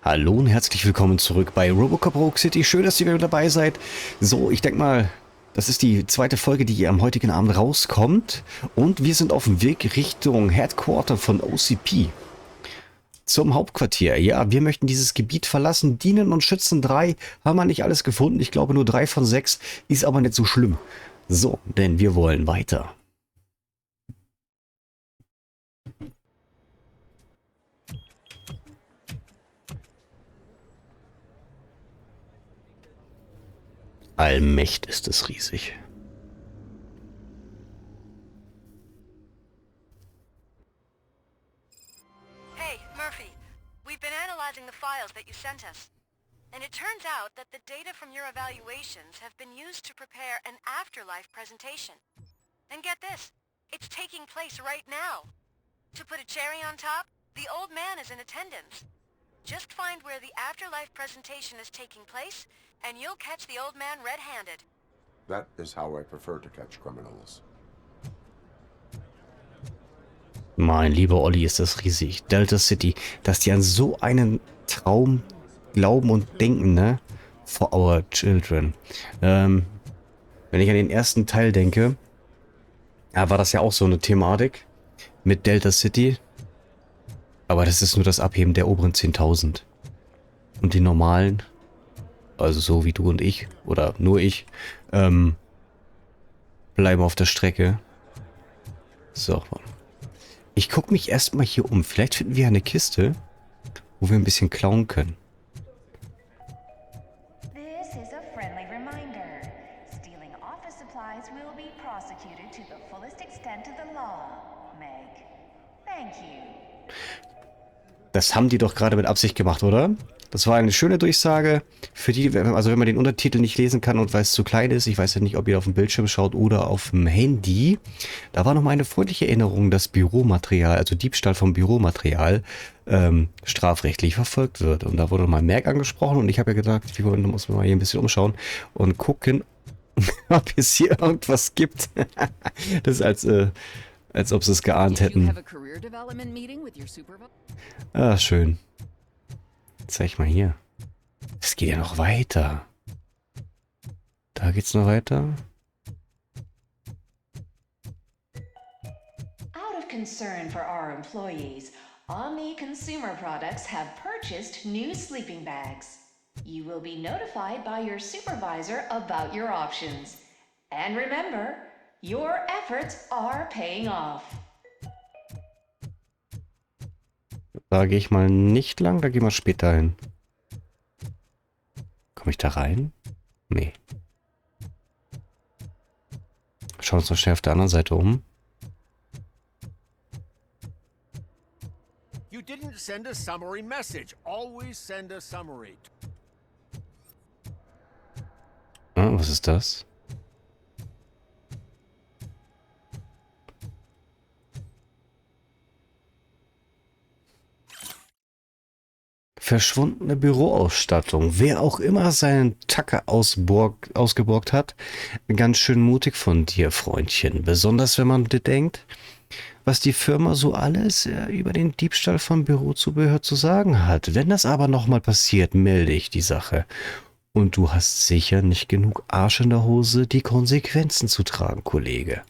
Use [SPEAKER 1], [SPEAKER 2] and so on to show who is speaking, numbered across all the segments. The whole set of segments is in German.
[SPEAKER 1] Hallo und herzlich willkommen zurück bei Robocop Rogue City. Schön, dass ihr wieder dabei seid. So, ich denke mal, das ist die zweite Folge, die am heutigen Abend rauskommt. Und wir sind auf dem Weg Richtung Headquarter von OCP. Zum Hauptquartier. Ja, wir möchten dieses Gebiet verlassen. Dienen und Schützen 3 haben wir nicht alles gefunden. Ich glaube nur 3 von 6. Ist aber nicht so schlimm. So, denn wir wollen weiter. Allmächt ist es riesig.
[SPEAKER 2] Hey, Murphy. We've been analyzing the files that you sent us. And it turns out that the data from your evaluations have been used to prepare an afterlife presentation. And get this, it's taking place right now. To put a cherry on top, the old man is in attendance. Just find where the afterlife presentation is taking place, and you'll catch the old man red-handed.
[SPEAKER 3] That is how I prefer to catch criminals.
[SPEAKER 1] Mein lieber Olli, ist das riesig. Delta City, dass die an so einen Traum glauben und denken, ne? For our children. Wenn ich an den ersten Teil denke, ja, war das ja auch so eine Thematik mit Delta City. Aber das ist nur das Abheben der oberen 10.000. Und die normalen, also so wie du und ich, oder nur ich, bleiben auf der Strecke. So. Ich gucke mich erstmal hier um. Vielleicht finden wir eine Kiste, wo wir ein bisschen klauen können.
[SPEAKER 4] This is a friendly reminder. Stealing office supplies will be prosecuted to the fullest extent of the law. Meg. Thank you.
[SPEAKER 1] Das haben die doch gerade mit Absicht gemacht, oder? Das war eine schöne Durchsage für die, also wenn man den Untertitel nicht lesen kann und weil es zu klein ist, ich weiß ja nicht, ob ihr auf dem Bildschirm schaut oder auf dem Handy, da war noch mal eine freundliche Erinnerung, dass Büromaterial, also Diebstahl von Büromaterial, strafrechtlich verfolgt wird. Und da wurde mal Merk angesprochen und ich habe ja gedacht, da muss man mal hier ein bisschen umschauen und gucken, ob es hier irgendwas gibt. Das ist als ob sie es geahnt hätten. Ah, schön. Zeig mal hier. Es geht ja noch weiter. Da geht's noch weiter.
[SPEAKER 4] Out of concern for our employees, Omni Consumer Products have purchased new sleeping bags. You will be notified by your supervisor about your options. And remember, your efforts are paying off.
[SPEAKER 1] Da gehe ich mal nicht lang, da gehen wir später hin. Komme ich da rein? Nee. Schauen wir uns noch schnell auf der anderen Seite um.
[SPEAKER 5] You didn't send a summary message. Always send a summary.
[SPEAKER 1] Ah, was ist das? Verschwundene Büroausstattung. Wer auch immer seinen Tacker ausgeborgt hat, ganz schön mutig von dir, Freundchen. Besonders wenn man bedenkt, was die Firma so alles über den Diebstahl von Bürozubehör zu sagen hat. Wenn das aber nochmal passiert, melde ich die Sache. Und du hast sicher nicht genug Arsch in der Hose, die Konsequenzen zu tragen, Kollege.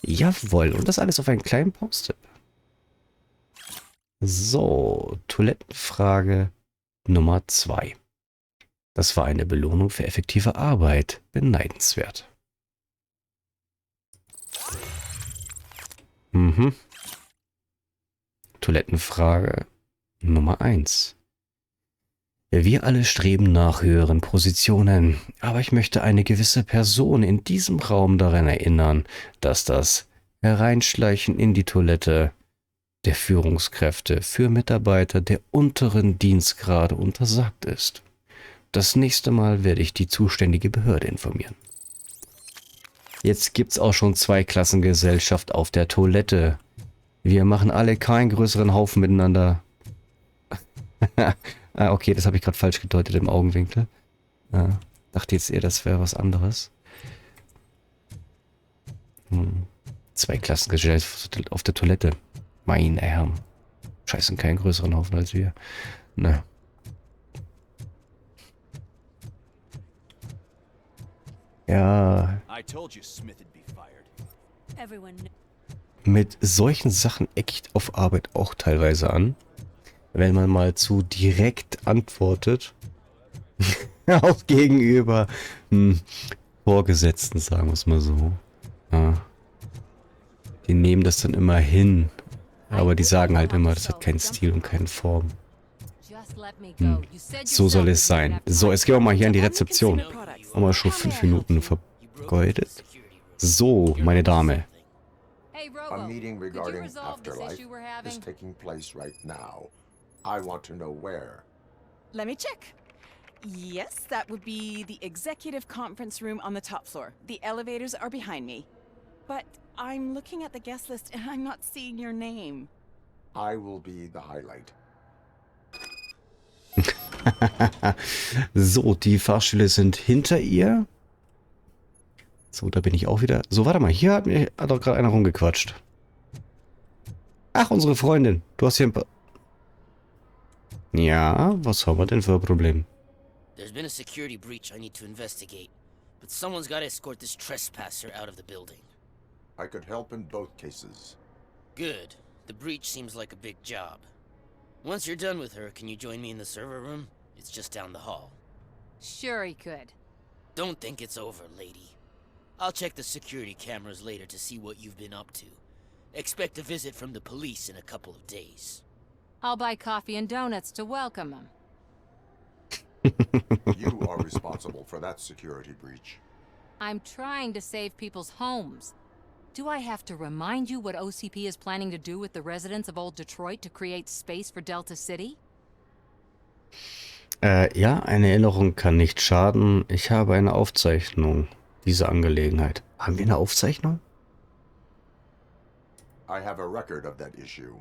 [SPEAKER 1] Jawohl, und das alles auf einen kleinen Post-it. So, Toilettenfrage Nummer 2. Das war eine Belohnung für effektive Arbeit. Beneidenswert. Toilettenfrage Nummer 1. Wir alle streben nach höheren Positionen, aber ich möchte eine gewisse Person in diesem Raum daran erinnern, dass das Hereinschleichen in die Toilette der Führungskräfte für Mitarbeiter der unteren Dienstgrade untersagt ist. Das nächste Mal werde ich die zuständige Behörde informieren. Jetzt gibt's auch schon Zweiklassengesellschaft auf der Toilette. Wir machen alle keinen größeren Haufen miteinander. Ah, okay, das habe ich gerade falsch gedeutet im Augenwinkel. Dachte jetzt eher, das wäre was anderes. Zweiklassengesellschaft auf der Toilette. Meine Herren. Scheißen keinen größeren Haufen als wir. Na. Ja,
[SPEAKER 5] I told you Smith'd be fired.
[SPEAKER 2] Everyone
[SPEAKER 1] mit solchen Sachen echt auf Arbeit auch teilweise an. Wenn man mal zu direkt antwortet. Auch gegenüber Vorgesetzten, sagen wir es mal so. Ja. Die nehmen das dann immer hin. Aber die sagen halt immer, das hat keinen Stil und keine Form. So soll es sein. So, jetzt gehen wir mal hier an die Rezeption. Haben wir schon 5 Minuten vergeudet. So, meine Dame.
[SPEAKER 2] Hey,
[SPEAKER 3] A
[SPEAKER 2] Robo,
[SPEAKER 3] meeting
[SPEAKER 2] could you
[SPEAKER 3] regarding
[SPEAKER 2] resolve this
[SPEAKER 3] afterlife
[SPEAKER 2] issue we're
[SPEAKER 3] is
[SPEAKER 2] having?
[SPEAKER 3] taking place right now. I want to know where.
[SPEAKER 6] Let me check. Yes, that would be the executive conference room on the top floor. The elevators are behind me. But I'm looking at the guest list and I'm not seeing your name.
[SPEAKER 3] I will be the highlight.
[SPEAKER 1] So, die Fahrstühle sind hinter ihr. So, da bin ich auch wieder. So, warte mal, hier hat doch gerade einer rumgequatscht. Ach, unsere Freundin. Du hast hier ein paar... Ja, was haben wir denn für ein Problem?
[SPEAKER 7] There's been a security breach I need to investigate, but someone's got to escort this trespasser out of the building.
[SPEAKER 3] I could help in both cases.
[SPEAKER 7] Good. The breach seems like a big job. Once you're done with her, can you join me in the server room? It's just down the hall.
[SPEAKER 2] Sure he could.
[SPEAKER 7] Don't think it's over, lady. I'll check the security cameras later to see what you've been up to. Expect a visit from the police in a couple of days.
[SPEAKER 2] I'll buy coffee and donuts to welcome him.
[SPEAKER 3] You are responsible for that security breach.
[SPEAKER 2] I'm trying to save people's homes. Do I have to remind you what OCP is planning to do with the residents of Old Detroit to create space for Delta City?
[SPEAKER 1] Ja, eine Erinnerung kann nicht schaden. Ich habe eine Aufzeichnung dieser Angelegenheit. Haben wir eine Aufzeichnung?
[SPEAKER 3] I have a record of that issue.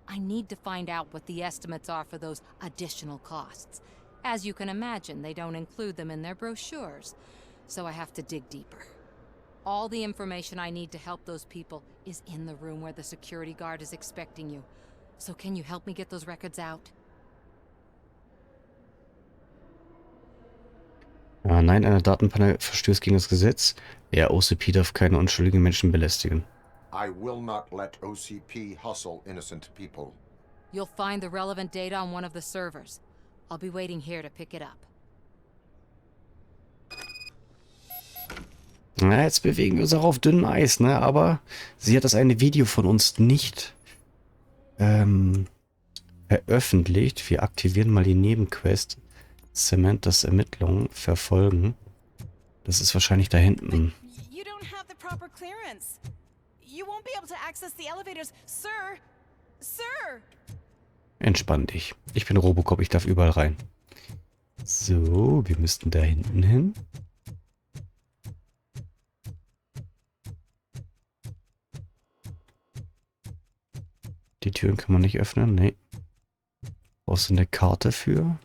[SPEAKER 2] I need to find out what the estimates are for those additional costs. As you can imagine, they don't include them in their brochures, so I have to dig deeper. All the information I need to help those people is in the room where the security guard is expecting you. So can you help me get those records out?
[SPEAKER 1] Nein, eine Datenpanel verstößt gegen das Gesetz. Ja, OCP darf keine unschuldigen Menschen belästigen.
[SPEAKER 3] I will not let OCP hustle innocent people.
[SPEAKER 2] You'll find the relevant data on one of the servers. I'll be waiting here to pick it up.
[SPEAKER 1] Na, jetzt bewegen wir uns auch auf dünnem Eis, ne? Aber sie hat das eine Video von uns nicht veröffentlicht. Wir aktivieren mal die Nebenquest. Samantha's Ermittlungen verfolgen. Das ist wahrscheinlich da hinten.
[SPEAKER 6] You don't have the proper clearance. You won't be able to access the elevators. Sir! Sir!
[SPEAKER 1] Entspann dich. Ich bin Robocop, ich darf überall rein. So, wir müssten da hinten hin. Die Türen kann man nicht öffnen, nee. Brauchst du eine Karte für?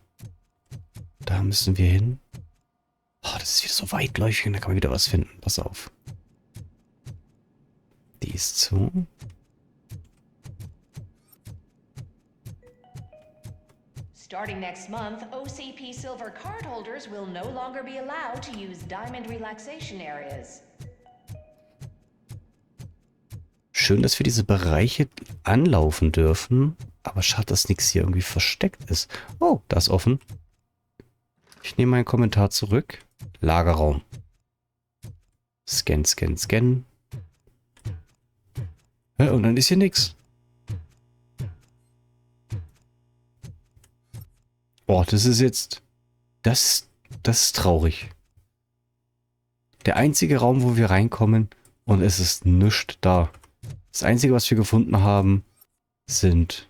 [SPEAKER 1] Da müssen wir hin. Oh, das ist wieder so weitläufig und da kann man wieder was finden. Pass auf. Die ist zu.
[SPEAKER 4] Starting next month, OCP Silver cardholders will no longer be allowed to use Diamond Relaxation Areas.
[SPEAKER 1] Schön, dass wir diese Bereiche anlaufen dürfen. Aber schade, dass nichts hier irgendwie versteckt ist. Oh, da ist offen. Ich nehme meinen Kommentar zurück. Lagerraum. Scan, scan, scan. Ja, und dann ist hier nichts. Oh, das ist jetzt... Das ist traurig. Der einzige Raum, wo wir reinkommen und es ist nichts da. Das Einzige, was wir gefunden haben, sind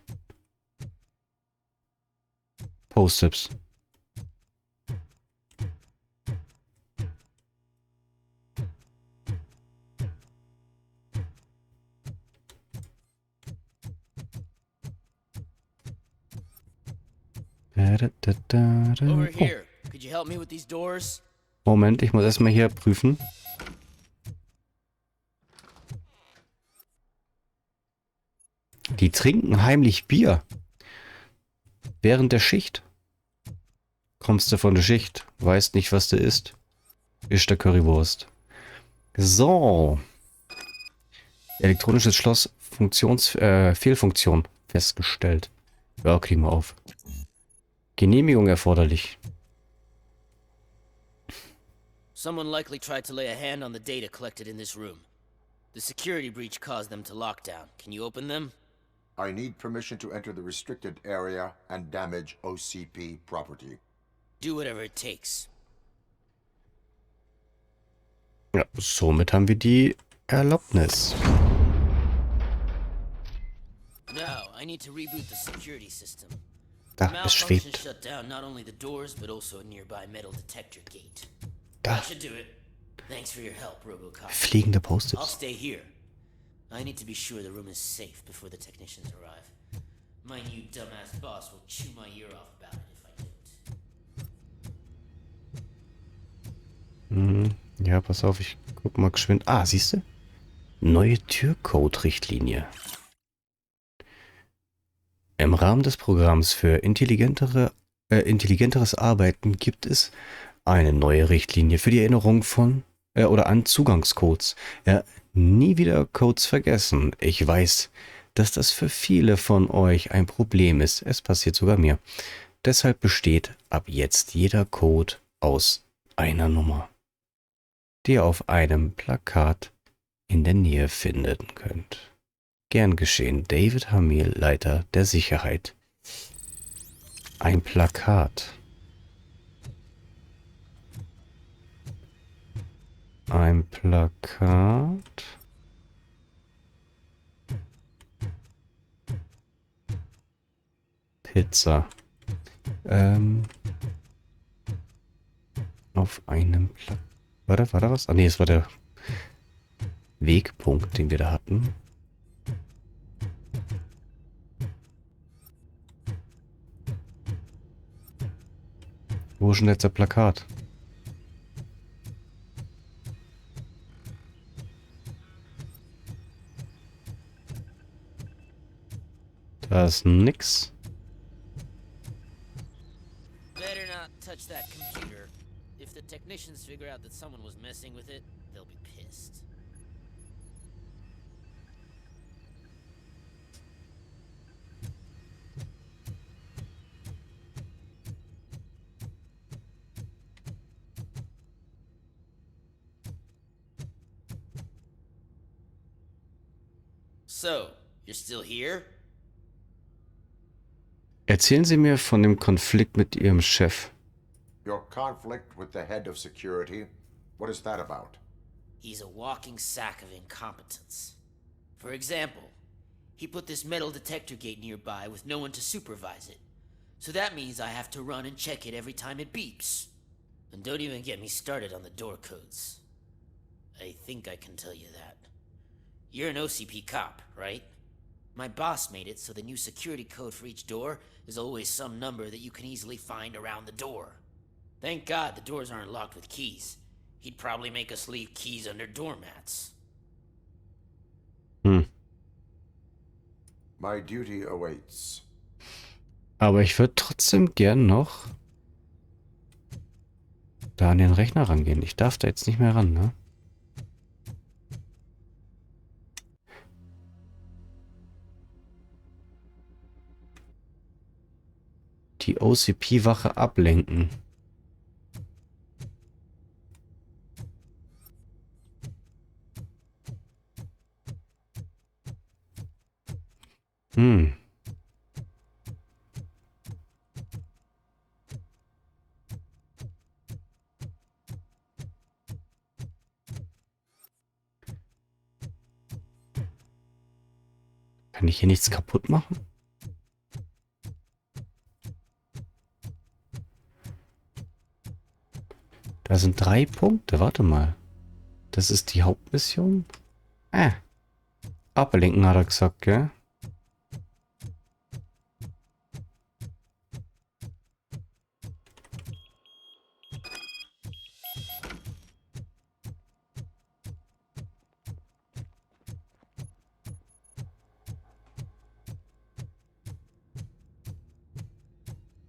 [SPEAKER 1] Post-its.
[SPEAKER 7] Over here. Could you help me with these doors?
[SPEAKER 1] Moment, ich muss erstmal hier prüfen. Die trinken heimlich Bier. Während der Schicht. Kommst du von der Schicht, weißt nicht, was du isst. Ist der Currywurst. So. Elektronisches Schloss, Fehlfunktion festgestellt. Ja, kriegen wir auf. Genehmigung erforderlich.
[SPEAKER 7] Someone likely tried to lay a hand on the data collected in this room. The security breach caused them to lock down. Can you open them?
[SPEAKER 3] I need permission to enter the restricted area and damage OCP property.
[SPEAKER 7] Do whatever it takes.
[SPEAKER 1] Ja, somit haben wir die Erlaubnis.
[SPEAKER 7] Now, I need to reboot the security system.
[SPEAKER 1] Da,
[SPEAKER 7] The
[SPEAKER 1] es
[SPEAKER 7] malfunction
[SPEAKER 1] schwebt.
[SPEAKER 7] shut down not only the doors, but also a nearby metal detector gate.
[SPEAKER 1] Da,
[SPEAKER 7] That should do it. Thanks for your help, Robocop.
[SPEAKER 1] fliegende
[SPEAKER 7] I'll
[SPEAKER 1] Post-its.
[SPEAKER 7] stay here. I need to be sure the room is safe before the technicians arrive. My new dumbass boss will chew my ear off about it if I don't.
[SPEAKER 1] Ja, pass auf, ich guck mal geschwind. Ah, siehst du? Neue Türcode-Richtlinie. Im Rahmen des Programms für intelligenteres Arbeiten gibt es eine neue Richtlinie für die Erinnerung von oder an Zugangscodes. Ja, nie wieder Codes vergessen. Ich weiß, dass das für viele von euch ein Problem ist. Es passiert sogar mir. Deshalb besteht ab jetzt jeder Code aus einer Nummer, die ihr auf einem Plakat in der Nähe finden könnt. Gern geschehen, David Hamill, Leiter der Sicherheit. Ein Plakat. Ein Plakat. Pizza. Auf einem Plakat. War da was? Ah nee, es war der Wegpunkt, den wir da hatten. Wo ist denn jetzt das Plakat? Da ist nix.
[SPEAKER 7] Better not touch that computer. If the technicians figure out that someone was messing with it, they'll be pissed. So, you're still here?
[SPEAKER 1] Erzählen Sie mir von dem Konflikt mit Ihrem Chef.
[SPEAKER 3] Your conflict with the head of security, what is that about?
[SPEAKER 7] He's a walking sack of incompetence. For example, he put this metal detector gate nearby with no one to supervise it. So that means I have to run and check it every time it beeps. And don't even get me started on the door codes. I think I can tell you that. You're an OCP cop, right? My boss made it so the new security code for each door is always some number that you can easily find around the door. Thank God the doors aren't locked with keys. He'd probably make us leave keys under doormats.
[SPEAKER 3] My duty awaits.
[SPEAKER 1] Aber ich würde trotzdem gern noch da an den Rechner rangehen. Ich darf da jetzt nicht mehr ran, ne? Die OCP-Wache ablenken. Kann ich hier nichts kaputt machen? Da sind 3 Punkte. Warte mal. Das ist die Hauptmission? Ablenken hat er gesagt, gell?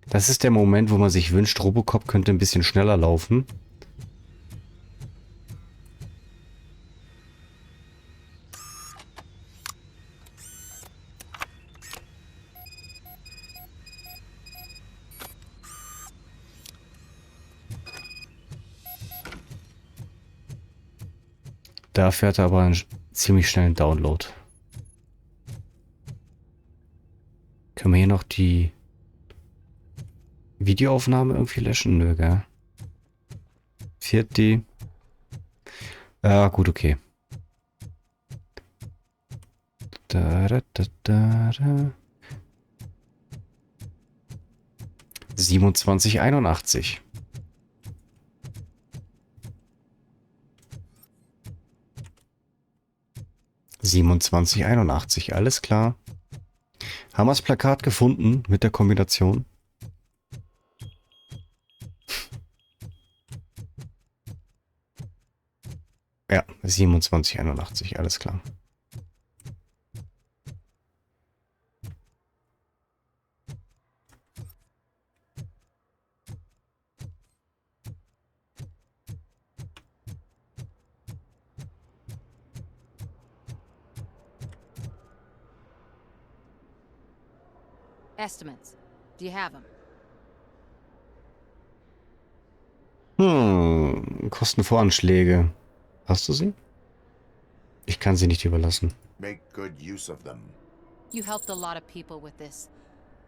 [SPEAKER 1] Das ist der Moment, wo man sich wünscht, Robocop könnte ein bisschen schneller laufen. Da fährt er aber einen ziemlich schnellen Download. Können wir hier noch die Videoaufnahme irgendwie löschen? Nö, gell? Fährt die? Ja, gut, okay. Da, da, da, da, da. 2781. Alles klar. Haben wir das Plakat gefunden mit der Kombination? Ja, 2781, alles klar.
[SPEAKER 8] Estimates. Do you have them?
[SPEAKER 1] Kostenvoranschläge. Hast du sie? Ich kann sie nicht überlassen.
[SPEAKER 3] Make good use of them.
[SPEAKER 8] You helped a lot of people with this,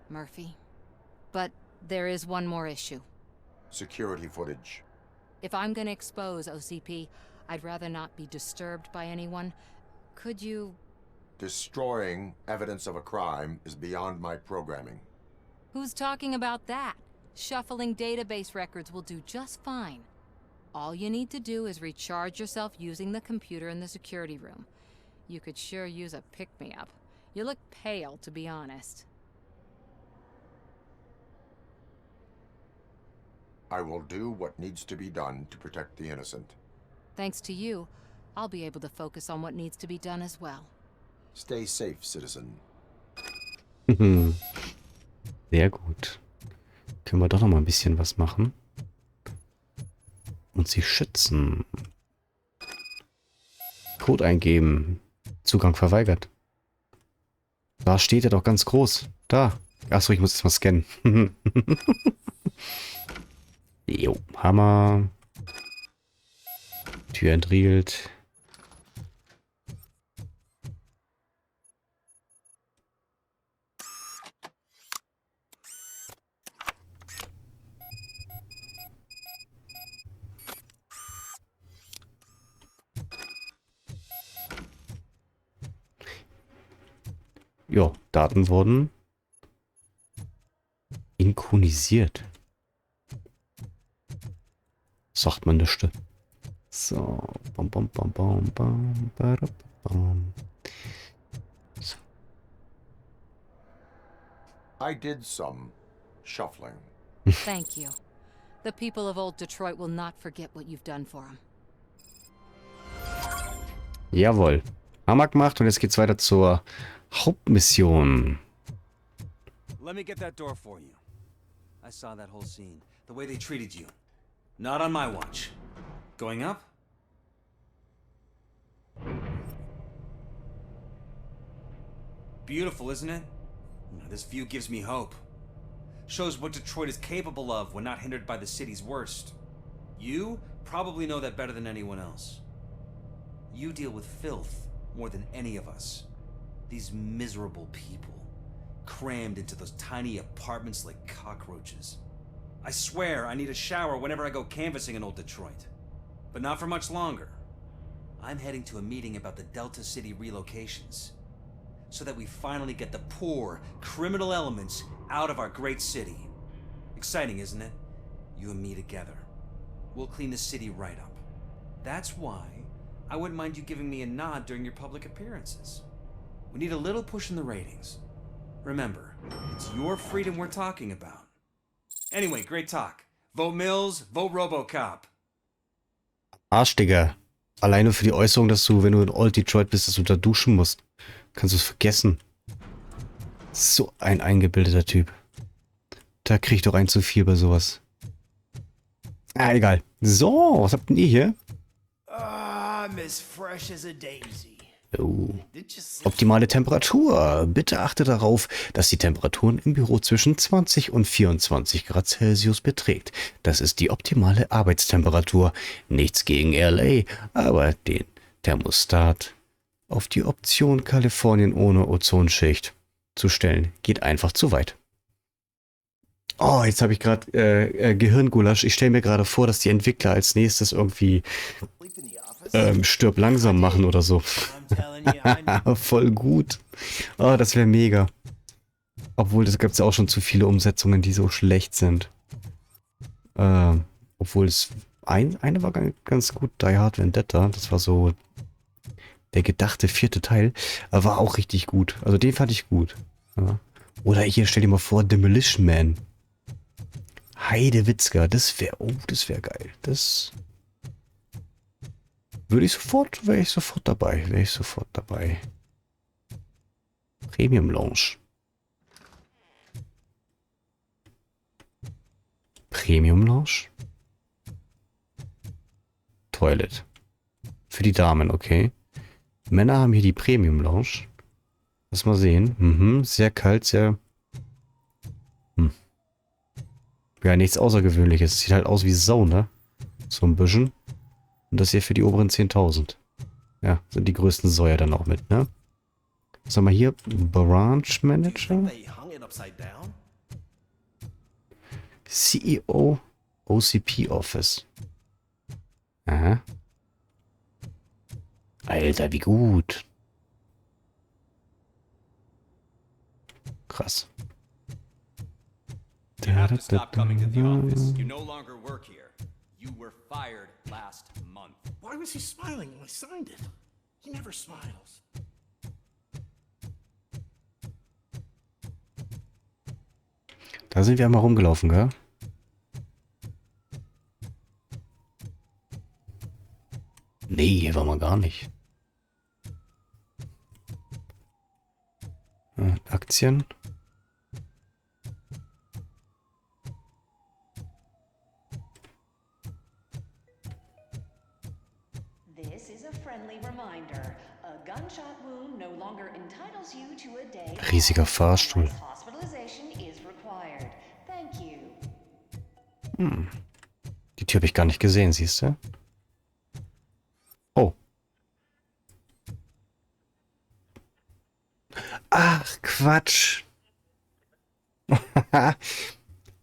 [SPEAKER 8] Murphy. But there is one more issue.
[SPEAKER 3] Security footage.
[SPEAKER 8] If I'm gonna expose OCP, I'd rather not be disturbed by anyone. Could you...
[SPEAKER 3] Destroying evidence of a crime is beyond my programming.
[SPEAKER 8] Who's talking about that? Shuffling database records will do just fine. All you need to do is recharge yourself using the computer in the security room. You could sure use a pick-me-up. You look pale, to be honest.
[SPEAKER 3] I will do what needs to be done to protect the innocent.
[SPEAKER 8] Thanks to you, I'll be able to focus on what needs to be done as well.
[SPEAKER 3] Stay safe, citizen.
[SPEAKER 1] Sehr gut. Können wir doch noch mal ein bisschen was machen. Und sie schützen. Code eingeben. Zugang verweigert. Da steht er doch ganz groß. Da. Achso, ich muss jetzt mal scannen. Jo, Hammer. Tür entriegelt. Ja, Daten wurden inkonisiert. Sagt man das Stück. So. Bam, bam, bam, bam, bam, bam. So.
[SPEAKER 3] I did some shuffling.
[SPEAKER 8] Thank you. The people of old Detroit will not forget what you've done for them.
[SPEAKER 1] Jawohl. Hammer gemacht und jetzt geht's weiter zur Hauptmission.
[SPEAKER 9] Let me get that door for you. I saw that whole scene. The way they treated you. Not on my watch. Going up? Beautiful, isn't it? This view gives me hope. Shows what Detroit is capable of when not hindered by the city's worst. You probably know that better than anyone else. You deal with filth more than any of us. These miserable people, crammed into those tiny apartments like cockroaches. I swear I need a shower whenever I go canvassing in old Detroit. But not for much longer. I'm heading to a meeting about the Delta City relocations. So that we finally get the poor, criminal elements out of our great city. Exciting, isn't it? You and me together. We'll clean the city right up. That's why I wouldn't mind you giving me a nod during your public appearances. We need a little push in the ratings. Remember, it's your freedom we're talking about. Anyway, great talk. Vote Mills, vote Robocop.
[SPEAKER 1] Arsch, Digga. Alleine für die Äußerung, dass du, wenn du in Old Detroit bist, dass du da duschen musst. Kannst du es vergessen. So ein eingebildeter Typ. Da krieg ich doch ein zu viel bei sowas. Ah, egal. So, was habt denn ihr hier?
[SPEAKER 5] I'm as fresh as a daisy.
[SPEAKER 1] Oh. Optimale Temperatur. Bitte achte darauf, dass die Temperaturen im Büro zwischen 20 und 24 Grad Celsius beträgt. Das ist die optimale Arbeitstemperatur. Nichts gegen LA, aber den Thermostat auf die Option Kalifornien ohne Ozonschicht zu stellen. Geht einfach zu weit. Oh, jetzt habe ich gerade Gehirngulasch. Ich stelle mir gerade vor, dass die Entwickler als nächstes irgendwie Stirb langsam machen oder so. Voll gut. Oh, das wäre mega. Obwohl, das gibt es ja auch schon zu viele Umsetzungen, die so schlecht sind. Obwohl es eine war ganz gut, Die Hard Vendetta. Das war so der gedachte 4. Teil. War auch richtig gut. Also den fand ich gut. Ja. Oder hier, stell dir mal vor, Demolition Man. Heidewitzka, das wäre geil. Das wäre ich sofort dabei. Premium Lounge. Premium Lounge? Toilet. Für die Damen, okay. Männer haben hier die Premium Lounge. Lass mal sehen. Sehr kalt, sehr... Ja, nichts Außergewöhnliches. Sieht halt aus wie Sau, ne? So ein bisschen. Und das hier für die oberen 10.000. Ja, sind die größten Säuer dann auch mit, ne? Was haben wir hier? Branch Manager? CEO OCP Office. Aha. Alter, wie gut. Krass.
[SPEAKER 10] You have to stop coming to the office. You no longer work here. You were fired last month.
[SPEAKER 5] Why was he smiling when I signed it? He never smiles.
[SPEAKER 1] Da sind wir einmal rumgelaufen, gell? Nee, hier waren wir gar nicht. Aktien.
[SPEAKER 4] This is a friendly reminder. A gunshot wound no longer entitles you to a day.
[SPEAKER 1] Riesiger Fahrstuhl.
[SPEAKER 4] Hospitalization is required. Thank you.
[SPEAKER 1] Die Tür habe ich gar nicht gesehen, siehst du? Oh. Ach, Quatsch.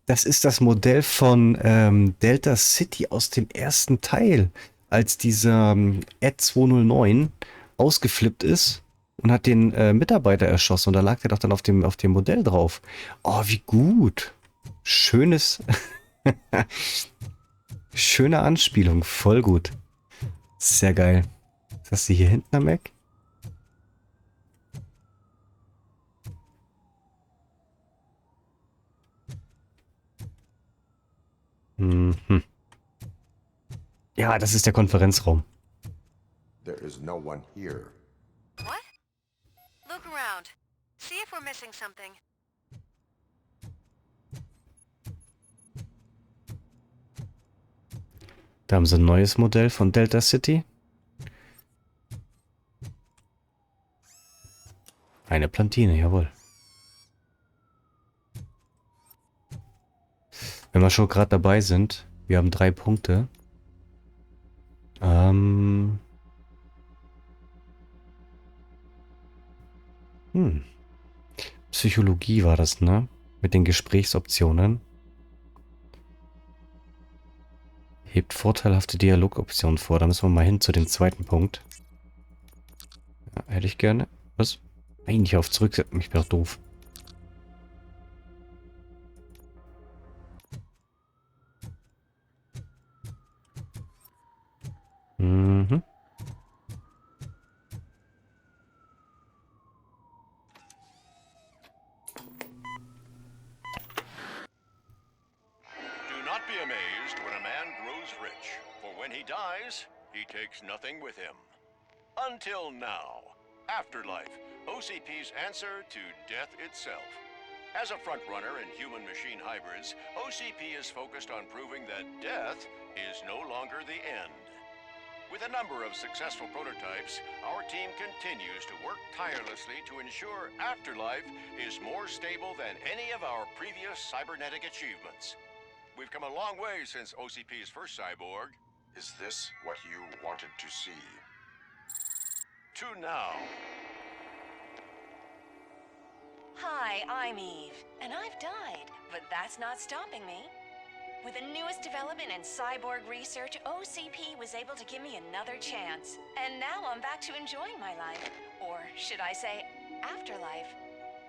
[SPEAKER 1] Das ist das Modell von Delta City aus dem ersten Teil, als dieser Ed 209 ausgeflippt ist und hat den Mitarbeiter erschossen. Und da lag der doch dann auf dem Modell drauf. Oh, wie gut. Schönes... Schöne Anspielung. Voll gut. Sehr geil. Was hast du hier hinten am Eck? Ja, das ist der Konferenzraum.
[SPEAKER 3] There is no one here.
[SPEAKER 2] What? Look around. See if we're missing something.
[SPEAKER 1] Da haben sie ein neues Modell von Delta City. Eine Plantine, jawohl. Wenn wir schon gerade dabei sind, wir haben 3 Punkte. Psychologie war das, ne? Mit den Gesprächsoptionen. Hebt vorteilhafte Dialogoptionen vor. Da müssen wir mal hin zu dem zweiten Punkt. Ja, hätte ich gerne. Was? Nein, nicht auf zurück. Ich bin doch doof. Mhm.
[SPEAKER 11] Do not be amazed when a man grows rich, for when he dies, he takes nothing with him. Until now. Afterlife, OCP's answer to death itself. As a frontrunner in human-machine hybrids, OCP is focused on proving that death is no longer the end. With a number of successful prototypes, our team continues to work tirelessly to ensure Afterlife is more stable than any of our previous cybernetic achievements. We've come a long way since OCP's first cyborg.
[SPEAKER 3] Is this what you wanted to see?
[SPEAKER 11] to now.
[SPEAKER 4] Hi, I'm Eve, and I've died, but that's not stopping me. With the newest development in cyborg research, OCP was able to give me another chance. And now I'm back to enjoying my life. Or should I say, afterlife.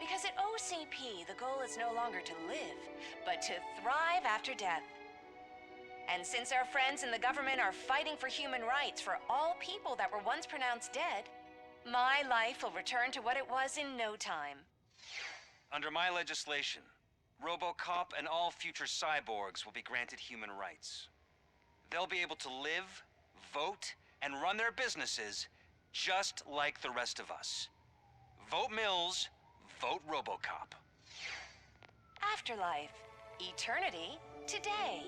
[SPEAKER 4] Because at OCP, the goal is no longer to live, but to thrive after death. And since our friends in the government are fighting for human rights for all people that were once pronounced dead, my life will return to what it was in no time.
[SPEAKER 9] Under my legislation, Robocop and all future cyborgs will be granted human rights. They'll be able to live, vote, and run their businesses just like the rest of us. Vote Mills, vote Robocop.
[SPEAKER 4] Afterlife. Eternity. Today.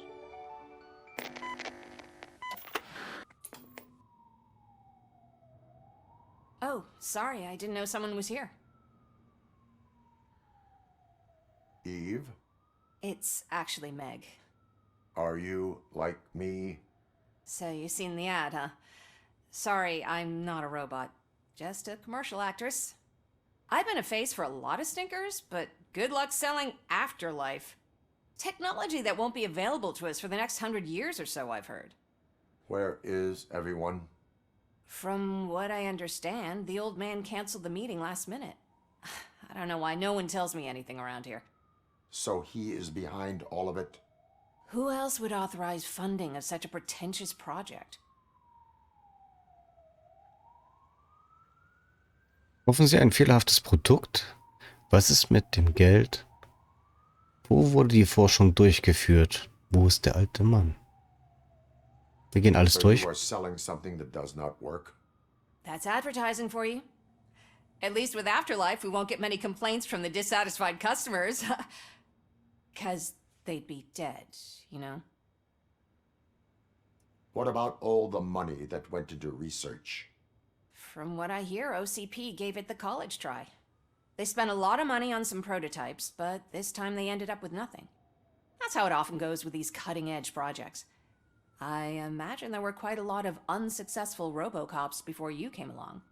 [SPEAKER 4] Oh, sorry, I didn't know someone was here.
[SPEAKER 3] Eve,
[SPEAKER 4] It's actually Meg.
[SPEAKER 3] are you like me?
[SPEAKER 4] So you've seen the ad, huh? Sorry, I'm not a robot. Just a commercial actress. I've been a face for a lot of stinkers, but good luck selling Afterlife. Technology that won't be available to us for the next 100 years or so, I've heard.
[SPEAKER 3] Where is everyone?
[SPEAKER 4] From what I understand, the old man canceled the meeting last minute. I don't know why no one tells me anything around here.
[SPEAKER 3] So he is behind all of it?
[SPEAKER 4] Who else would authorize funding of such a pretentious project?
[SPEAKER 1] Kaufen Sie ein fehlerhaftes Produkt? Was ist mit dem Geld? Wo wurde die Forschung durchgeführt? Wo ist der alte Mann? Wir gehen alles
[SPEAKER 3] So
[SPEAKER 1] durch.
[SPEAKER 3] you are selling something that does not work?
[SPEAKER 4] That's advertising for you. At least with Afterlife, we won't get many complaints from the dissatisfied customers. 'Cause they'd be dead, you know?
[SPEAKER 3] What about all the money that went into research?
[SPEAKER 4] From what I hear, OCP gave it the college try. They spent a lot of money on some prototypes, but this time they ended up with nothing. That's how it often goes with these cutting-edge projects. I imagine there were quite a lot of unsuccessful Robocops before you came along.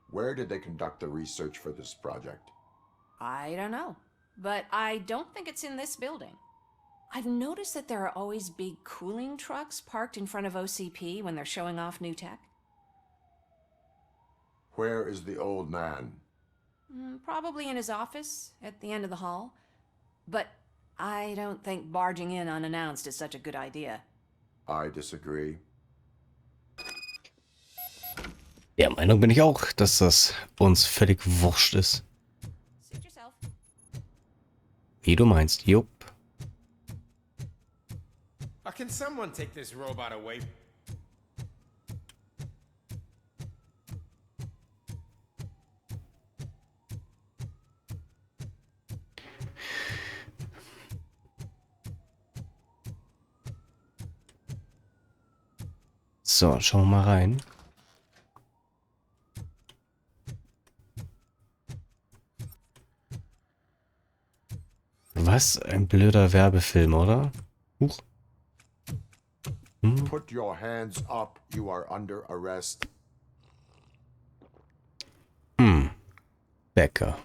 [SPEAKER 3] Where did they conduct the research for this project?
[SPEAKER 4] I don't know, but I don't think it's in this building. I've noticed that there are always big cooling trucks parked in front of OCP when they're showing off new tech.
[SPEAKER 3] Where is the old man?
[SPEAKER 4] Probably in his office, at the end of the hall. But I don't think barging in unannounced is such a good idea.
[SPEAKER 3] I disagree.
[SPEAKER 1] Der Meinung bin ich auch, dass das uns völlig wurscht ist.
[SPEAKER 4] Suit yourself.
[SPEAKER 1] Wie du meinst, jupp.
[SPEAKER 5] Can someone take this robot away?
[SPEAKER 1] So, schauen wir mal rein. Was ein blöder Werbefilm, oder? Huch.
[SPEAKER 3] Put your hands up. You are under arrest.
[SPEAKER 1] Becker.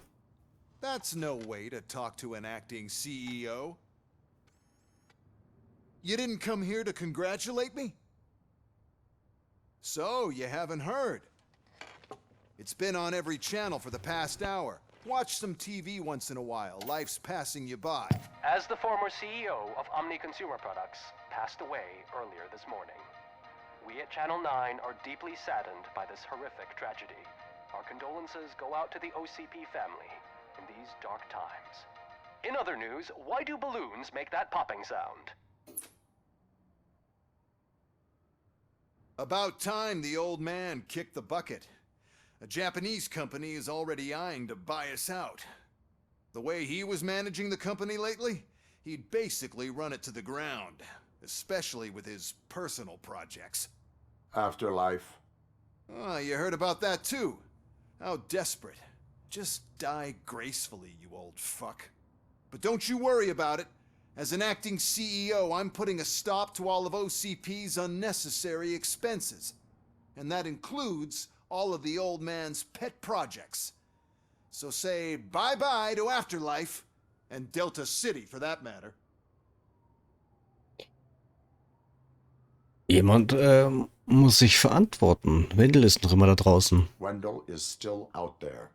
[SPEAKER 12] That's no way to talk to an acting CEO. You didn't come here to congratulate me? So, you haven't heard. It's been on every channel for the past hour. Watch some TV once in a while. Life's passing you by.
[SPEAKER 13] As the former CEO of Omni Consumer Products passed away earlier this morning, we at Channel 9 are deeply saddened by this horrific tragedy. Our condolences go out to the OCP family in these dark times. In other news, why do balloons make that popping sound?
[SPEAKER 12] About time the old man kicked the bucket. A Japanese company is already eyeing to buy us out. The way he was managing the company lately, he'd basically run it to the ground, especially with his personal projects.
[SPEAKER 3] Afterlife.
[SPEAKER 12] Oh, you heard about that too. How desperate. Just die gracefully, you old fuck. But don't you worry about it. As an acting CEO, I'm putting a stop to all of OCP's unnecessary expenses. And that includes all of the old man's pet projects. So say bye-bye to Afterlife, and Delta City for that matter.
[SPEAKER 1] Jemand muss sich verantworten. Wendell ist noch immer da draußen.
[SPEAKER 3] Wendell is still out there.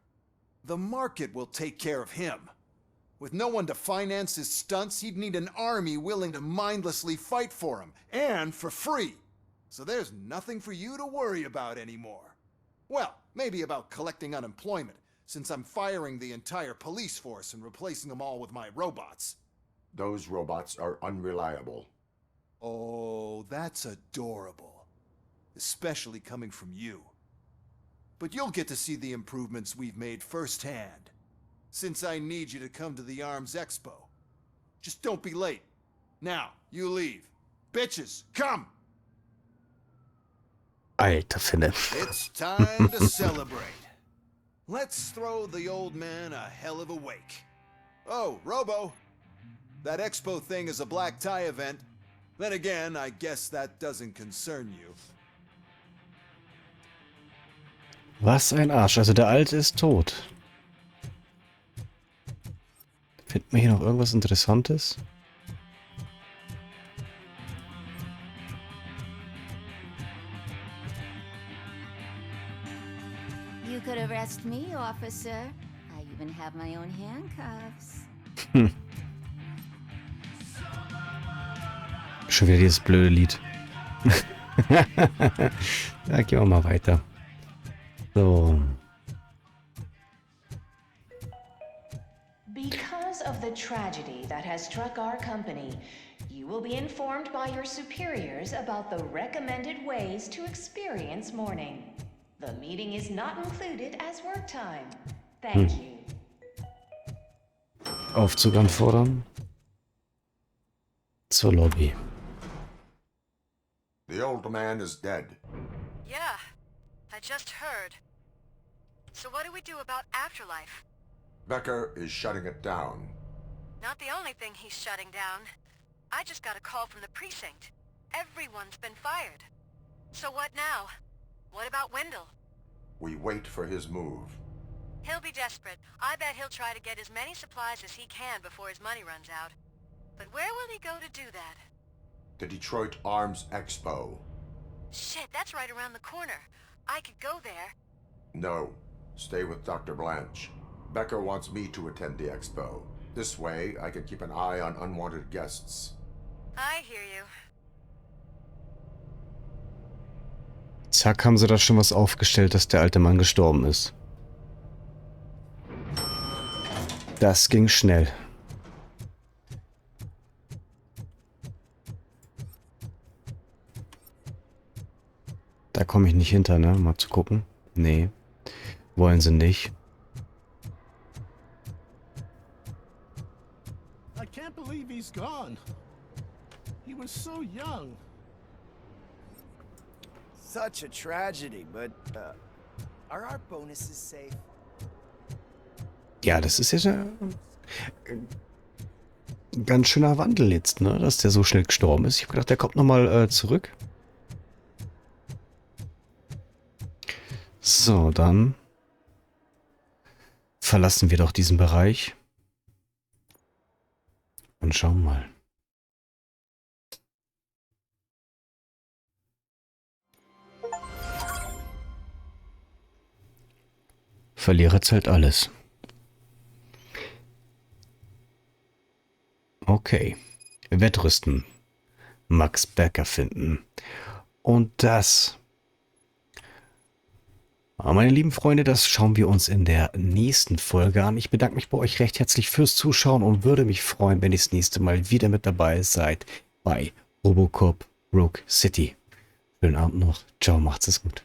[SPEAKER 12] The market will take care of him. With no one to finance his stunts, he'd need an army willing to mindlessly fight for him, and for free. So there's nothing for you to worry about anymore. Well, maybe about collecting unemployment, since I'm firing the entire police force and replacing them all with my robots.
[SPEAKER 3] Those robots are unreliable.
[SPEAKER 12] Oh, that's adorable. Especially coming from you. But you'll get to see the improvements we've made firsthand. Since I need you to come to the ARMS Expo. Just don't be late. Now, you leave. Bitches, come!
[SPEAKER 1] Alter Finne.
[SPEAKER 12] It's time to celebrate. Let's throw the old man a hell of a wake. Oh, Robo. That expo thing is a black tie event. Then again, I guess that doesn't concern you.
[SPEAKER 1] Was ein Arsch. Also der Alte ist tot. Finden wir hier noch irgendwas Interessantes?
[SPEAKER 14] You could arrest me, officer. I even have my own handcuffs.
[SPEAKER 1] Schon wieder dieses blöde Lied. Da gehen wir mal weiter. So.
[SPEAKER 4] Because of the tragedy that has struck our company, you will be informed by your superiors about the recommended ways to experience mourning. The meeting is not included as work time. Thank you.
[SPEAKER 1] Aufzug anfordern. Zur Lobby.
[SPEAKER 3] The old man is dead.
[SPEAKER 2] Yeah, I just heard. So what do we do about Afterlife?
[SPEAKER 3] Becker is shutting it down.
[SPEAKER 2] Not the only thing he's shutting down. I just got a call from the precinct. Everyone's been fired. So what now? What about Wendell?
[SPEAKER 3] We wait for his move.
[SPEAKER 2] He'll be desperate. I bet he'll try to get as many supplies as he can before his money runs out. But where will he go to do that?
[SPEAKER 3] The Detroit Arms Expo.
[SPEAKER 2] Shit, that's right around the corner. I could go there.
[SPEAKER 3] No, stay with Dr. Blanche. Becker wants me to attend the expo. This way, I can keep an eye on unwanted guests.
[SPEAKER 2] I hear you.
[SPEAKER 1] Zack, haben sie da schon was aufgestellt, dass der alte Mann gestorben ist. Das ging schnell. Da komme ich nicht hinter, ne? Mal zu gucken. Nee. Wollen sie nicht.
[SPEAKER 5] I can't believe he's gone. He was so young.
[SPEAKER 15] Such a tragedy, but are our bonuses safe?
[SPEAKER 1] Ja, das ist ja ein ganz schöner Wandel jetzt, ne? Dass der so schnell gestorben ist. Ich habe gedacht, der kommt nochmal zurück. So, dann verlassen wir doch diesen Bereich und schauen mal. Verlierer zahlt alles. Okay. Wettrüsten. Max Becker finden. Und das... Meine lieben Freunde, das schauen wir uns in der nächsten Folge an. Ich bedanke mich bei euch recht herzlich fürs Zuschauen und würde mich freuen, wenn ihr das nächste Mal wieder mit dabei seid bei Robocop Rogue City. Schönen Abend noch. Ciao, macht's es gut.